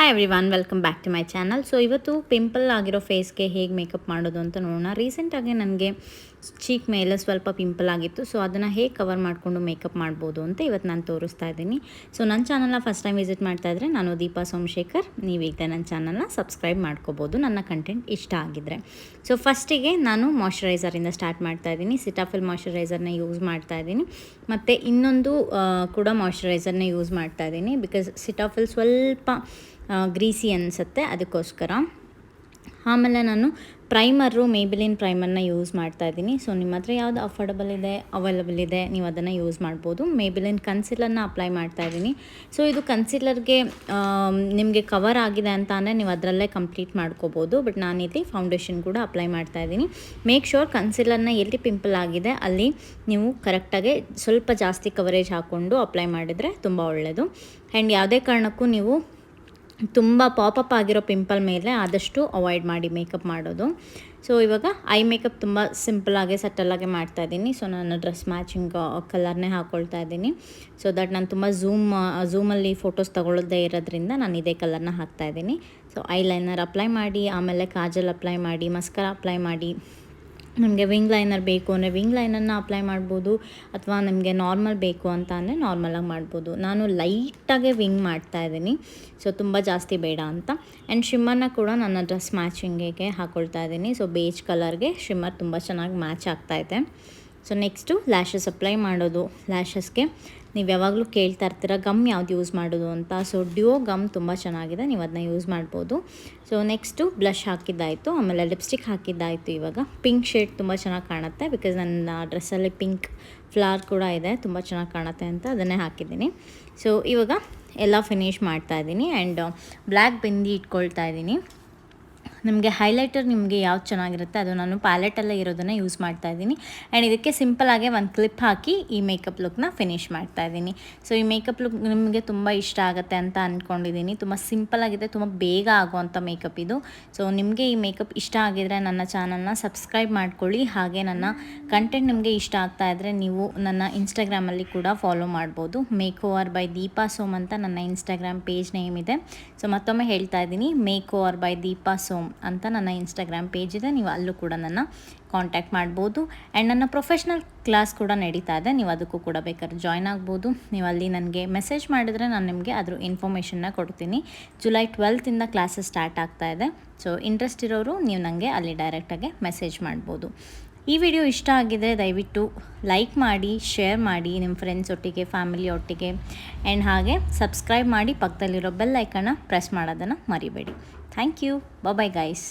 Hi everyone, welcome back to my channel. So ಇವತ್ತು pimple ಆಗಿರೋ ಫೇಸ್ಗೆ ಹೇಗೆ ಮೇಕಪ್ ಮಾಡೋದು ಅಂತ ನೋಡೋಣ. ರೀಸೆಂಟಾಗಿ ನನಗೆ ಚೀಕ್ ಮೇಲೆ ಸ್ವಲ್ಪ ಪಿಂಪಲ್ ಆಗಿತ್ತು. ಸೊ ಅದನ್ನು ಹೇಗೆ ಕವರ್ ಮಾಡಿಕೊಂಡು ಮೇಕಪ್ ಮಾಡ್ಬೋದು ಅಂತ ಇವತ್ತು ನಾನು ತೋರಿಸ್ತಾ ಇದ್ದೀನಿ. ಸೊ ನನ್ನ ಚಾನಲ್ನ ಫಸ್ಟ್ ಟೈಮ್ ವಿಸಿಟ್ ಮಾಡ್ತಾ ಇದ್ದರೆ ನಾನು ದೀಪಾ ಸೋಮಶೇಖರ್. ನೀವೀಗ ನನ್ನ ಚಾನಲ್ನ ಸಬ್ಸ್ಕ್ರೈಬ್ ಮಾಡ್ಕೋಬೋದು ನನ್ನ ಕಂಟೆಂಟ್ ಇಷ್ಟ ಆಗಿದ್ದರೆ. ಸೊ ಫಸ್ಟಿಗೆ ನಾನು ಮಾಯ್ಶ್ಚರೈಸರಿಂದ ಸ್ಟಾರ್ಟ್ ಮಾಡ್ತಾ ಇದ್ದೀನಿ. ಸಿಟಾಫಿಲ್ ಮಾಯ್ಶ್ಚರೈಸರ್ನ ಯೂಸ್ ಮಾಡ್ತಾ ಇದ್ದೀನಿ. ಮತ್ತು ಇನ್ನೊಂದು ಕೂಡ ಮಾಯ್ಶ್ಚರೈಸರ್ನ ಯೂಸ್ ಮಾಡ್ತಾ ಇದ್ದೀನಿ. ಬಿಕಾಸ್ ಸಿಟಾಫಿಲ್ ಸ್ವಲ್ಪ ಗ್ರೀಸಿ ಅನಿಸುತ್ತೆ, ಅದಕ್ಕೋಸ್ಕರ. ಆಮೇಲೆ ನಾನು ಪ್ರೈಮರು ಮೇಬಿಲಿನ್ ಪ್ರೈಮರ್ನ ಯೂಸ್ ಮಾಡ್ತಾ ಇದ್ದೀನಿ. ಸೊ ನಿಮ್ಮ ಹತ್ರ ಯಾವುದು ಅಫೋರ್ಡಬಲ್ ಇದೆ, ಅವೈಲಬಲ್ ಇದೆ, ನೀವು ಅದನ್ನು ಯೂಸ್ ಮಾಡ್ಬೋದು. ಮೇಬಿಲಿನ್ ಕನ್ಸಿಲರ್ನ ಅಪ್ಲೈ ಮಾಡ್ತಾ ಇದ್ದೀನಿ. ಸೊ ಇದು ಕನ್ಸಿಲರ್ಗೆ ನಿಮಗೆ ಕವರ್ ಆಗಿದೆ ಅಂತ ಅಂದರೆ ನೀವು ಅದರಲ್ಲೇ ಕಂಪ್ಲೀಟ್ ಮಾಡ್ಕೋಬೋದು. ಬಟ್ ನಾನಿಲ್ಲಿ ಫೌಂಡೇಶನ್ ಕೂಡ ಅಪ್ಲೈ ಮಾಡ್ತಾ ಇದ್ದೀನಿ. ಮೇಕ್ ಶೋರ್ ಕನ್ಸಿಲರ್ನ ಎಲ್ಲಿ ಪಿಂಪಲ್ ಆಗಿದೆ ಅಲ್ಲಿ ನೀವು ಕರೆಕ್ಟಾಗಿ ಸ್ವಲ್ಪ ಜಾಸ್ತಿ ಕವರೇಜ್ ಹಾಕ್ಕೊಂಡು ಅಪ್ಲೈ ಮಾಡಿದರೆ ತುಂಬ ಒಳ್ಳೆಯದು. ಆ್ಯಂಡ್ ಯಾವುದೇ ಕಾರಣಕ್ಕೂ ನೀವು ತುಂಬ ಪಾಪಪ್ ಆಗಿರೋ ಪಿಂಪಲ್ ಮೇಲೆ ಆದಷ್ಟು ಅವಾಯ್ಡ್ ಮಾಡಿ ಮೇಕಪ್ ಮಾಡೋದು. ಸೊ ಇವಾಗ ಐ ಮೇಕಪ್ ತುಂಬ ಸಿಂಪಲಾಗಿ ಸಟಲಾಗಿ ಮಾಡ್ತಾಯಿದ್ದೀನಿ. ಸೊ ನಾನು ಡ್ರೆಸ್ ಮ್ಯಾಚಿಂಗ್ ಕಲರ್ನೇ ಹಾಕ್ಕೊಳ್ತಾ ಇದ್ದೀನಿ. ಸೊ ದಟ್ ನಾನು ತುಂಬ ಝೂಮಲ್ಲಿ ಫೋಟೋಸ್ ತೊಗೊಳ್ಳೋದೇ ಇರೋದ್ರಿಂದ ನಾನು ಇದೇ ಕಲರ್ನ ಹಾಕ್ತಾಯಿದ್ದೀನಿ. ಸೊ ಐಲೈನರ್ ಅಪ್ಲೈ ಮಾಡಿ, ಆಮೇಲೆ ಕಾಜಲ್ ಅಪ್ಲೈ ಮಾಡಿ, ಮಸ್ಕರ ಅಪ್ಲೈ ಮಾಡಿ. ನಿಮಗೆ ವಿಂಗ್ ಲೈನರ್ ಬೇಕು ಅಂದರೆ ವಿಂಗ್ ಲೈನರ್ನ ಅಪ್ಲೈ ಮಾಡ್ಬೋದು, ಅಥವಾ ನಿಮಗೆ ನಾರ್ಮಲ್ ಬೇಕು ಅಂತ ಅಂದರೆ ನಾರ್ಮಲಾಗಿ ಮಾಡ್ಬೋದು. ನಾನು ಲೈಟಾಗೆ ವಿಂಗ್ ಮಾಡ್ತಾಯಿದ್ದೀನಿ, ಸೊ ತುಂಬ ಜಾಸ್ತಿ ಬೇಡ ಅಂತ. ಆ್ಯಂಡ್ ಶಿಮ್ಮರ್ನ ಕೂಡ ನನ್ನ ಡ್ರೆಸ್ ಮ್ಯಾಚಿಂಗಿಗೆ ಹಾಕ್ಕೊಳ್ತಾ ಇದ್ದೀನಿ. ಸೊ ಬೇಜ್ ಕಲರ್ಗೆ ಶಿಮ್ಮರ್ ತುಂಬ ಚೆನ್ನಾಗಿ ಮ್ಯಾಚ್ ಆಗ್ತಾಯಿದೆ. ಸೊ ನೆಕ್ಸ್ಟು ಲ್ಯಾಶಸ್ ಅಪ್ಲೈ ಮಾಡೋದು. ಲ್ಯಾಶಸ್ಗೆ ನೀವು ಯಾವಾಗಲೂ ಕೇಳ್ತಾ ಇರ್ತೀರ ಗಮ್ ಯಾವ್ದು ಯೂಸ್ ಮಾಡೋದು ಅಂತ. ಸೊ ಡ್ಯೂ ಗಮ್ ತುಂಬ ಚೆನ್ನಾಗಿದೆ, ನೀವು ಅದನ್ನ ಯೂಸ್ ಮಾಡ್ಬೋದು. ಸೊ ನೆಕ್ಸ್ಟು ಬ್ಲಷ್ ಹಾಕಿದ್ದಾಯಿತು, ಆಮೇಲೆ ಲಿಪ್ಸ್ಟಿಕ್ ಹಾಕಿದ್ದಾಯಿತು. ಇವಾಗ ಪಿಂಕ್ ಶೇಡ್ ತುಂಬ ಚೆನ್ನಾಗಿ ಕಾಣುತ್ತೆ, ಬಿಕಾಸ್ ನನ್ನ ಡ್ರೆಸ್ಸಲ್ಲಿ ಪಿಂಕ್ ಫ್ಲವರ್ ಕೂಡ ಇದೆ, ತುಂಬ ಚೆನ್ನಾಗಿ ಕಾಣುತ್ತೆ ಅಂತ ಅದನ್ನೇ ಹಾಕಿದ್ದೀನಿ. ಸೊ ಇವಾಗ ಎಲ್ಲ ಫಿನಿಷ್ ಮಾಡ್ತಾಯಿದ್ದೀನಿ. ಆ್ಯಂಡ್ ಬ್ಲ್ಯಾಕ್ ಬಿಂದಿ ಇಟ್ಕೊಳ್ತಾ ಇದ್ದೀನಿ. ನಿಮಗೆ ಹೈಲೈಟರ್ ನಿಮಗೆ ಯಾವ್ದು ಚೆನ್ನಾಗಿರುತ್ತೆ ಅದು ನಾನು ಪ್ಯಾಲೆಟಲ್ಲೇ ಇರೋದನ್ನು ಯೂಸ್ ಮಾಡ್ತಾಯಿದ್ದೀನಿ. ಆ್ಯಂಡ್ ಇದಕ್ಕೆ ಸಿಂಪಲಾಗೆ ಒಂದು ಕ್ಲಿಪ್ ಹಾಕಿ ಈ ಮೇಕಪ್ ಲುಕ್ನ ಫಿನಿಷ್ ಮಾಡ್ತಾಯಿದ್ದೀನಿ. ಸೊ ಈ ಮೇಕಪ್ ಲುಕ್ ನಿಮಗೆ ತುಂಬ ಇಷ್ಟ ಆಗುತ್ತೆ ಅಂತ ಅಂದ್ಕೊಂಡಿದ್ದೀನಿ. ತುಂಬ ಸಿಂಪಲಾಗಿದೆ, ತುಂಬ ಬೇಗ ಆಗುವಂಥ ಮೇಕಪ್ ಇದು. ಸೊ ನಿಮಗೆ ಈ ಮೇಕಪ್ ಇಷ್ಟ ಆಗಿದರೆ ನನ್ನ ಚಾನಲ್ನ ಸಬ್ಸ್ಕ್ರೈಬ್ ಮಾಡ್ಕೊಳ್ಳಿ. ಹಾಗೆ ನನ್ನ ಕಂಟೆಂಟ್ ನಿಮಗೆ ಇಷ್ಟ ಆಗ್ತಾಯಿದ್ರೆ ನೀವು ನನ್ನ ಇನ್ಸ್ಟಾಗ್ರಾಮಲ್ಲಿ ಕೂಡ ಫಾಲೋ ಮಾಡ್ಬೋದು. Make over by Deepa Som ಅಂತ ನನ್ನ ಇನ್ಸ್ಟಾಗ್ರಾಮ್ ಪೇಜ್ ನೇಮ್ ಇದೆ. ಸೊ ಮತ್ತೊಮ್ಮೆ ಹೇಳ್ತಾ ಇದ್ದೀನಿ, make over by Deepa Som ಅಂತ ನನ್ನ ಇನ್ಸ್ಟಾಗ್ರಾಮ್ ಪೇಜ್ ಇದೆ. ನೀವು ಅಲ್ಲೂ ಕೂಡ ನನ್ನ ಕಾಂಟ್ಯಾಕ್ಟ್ ಮಾಡ್ಬೋದು. ಆ್ಯಂಡ್ ನನ್ನ ಪ್ರೊಫೆಷ್ನಲ್ ಕ್ಲಾಸ್ ಕೂಡ ನಡೀತಾ ಇದೆ, ನೀವು ಅದಕ್ಕೂ ಕೂಡ ಬೇಕಾದ್ರೆ ಜಾಯ್ನ್ ಆಗ್ಬೋದು. ನೀವು ಅಲ್ಲಿ ನನಗೆ ಮೆಸೇಜ್ ಮಾಡಿದರೆ ನಾನು ನಿಮಗೆ ಅದ್ರ ಇನ್ಫಾರ್ಮೇಷನ್ನ ಕೊಡ್ತೀನಿ. ಜುಲೈ 12th ಕ್ಲಾಸಸ್ ಸ್ಟಾರ್ಟ್ ಆಗ್ತಾ ಇದೆ. ಸೊ ಇಂಟ್ರೆಸ್ಟ್ ಇರೋರು ನೀವು ನನಗೆ ಅಲ್ಲಿ ಡೈರೆಕ್ಟಾಗಿ ಮೆಸೇಜ್ ಮಾಡ್ಬೋದು. ಈ ವಿಡಿಯೋ ಇಷ್ಟ ಆಗಿದರೆ ದಯವಿಟ್ಟು ಲೈಕ್ ಮಾಡಿ, ಶೇರ್ ಮಾಡಿ ನಿಮ್ಮ ಫ್ರೆಂಡ್ಸ್ ಒಟ್ಟಿಗೆ, ಫ್ಯಾಮಿಲಿ ಒಟ್ಟಿಗೆ. ಆ್ಯಂಡ್ ಹಾಗೆ ಸಬ್ಸ್ಕ್ರೈಬ್ ಮಾಡಿ, ಪಕ್ಕದಲ್ಲಿರೋ ಬೆಲ್ ಐಕನ್ನ ಪ್ರೆಸ್ ಮಾಡೋದನ್ನು ಮರಿಬೇಡಿ. Thank you. Bye guys.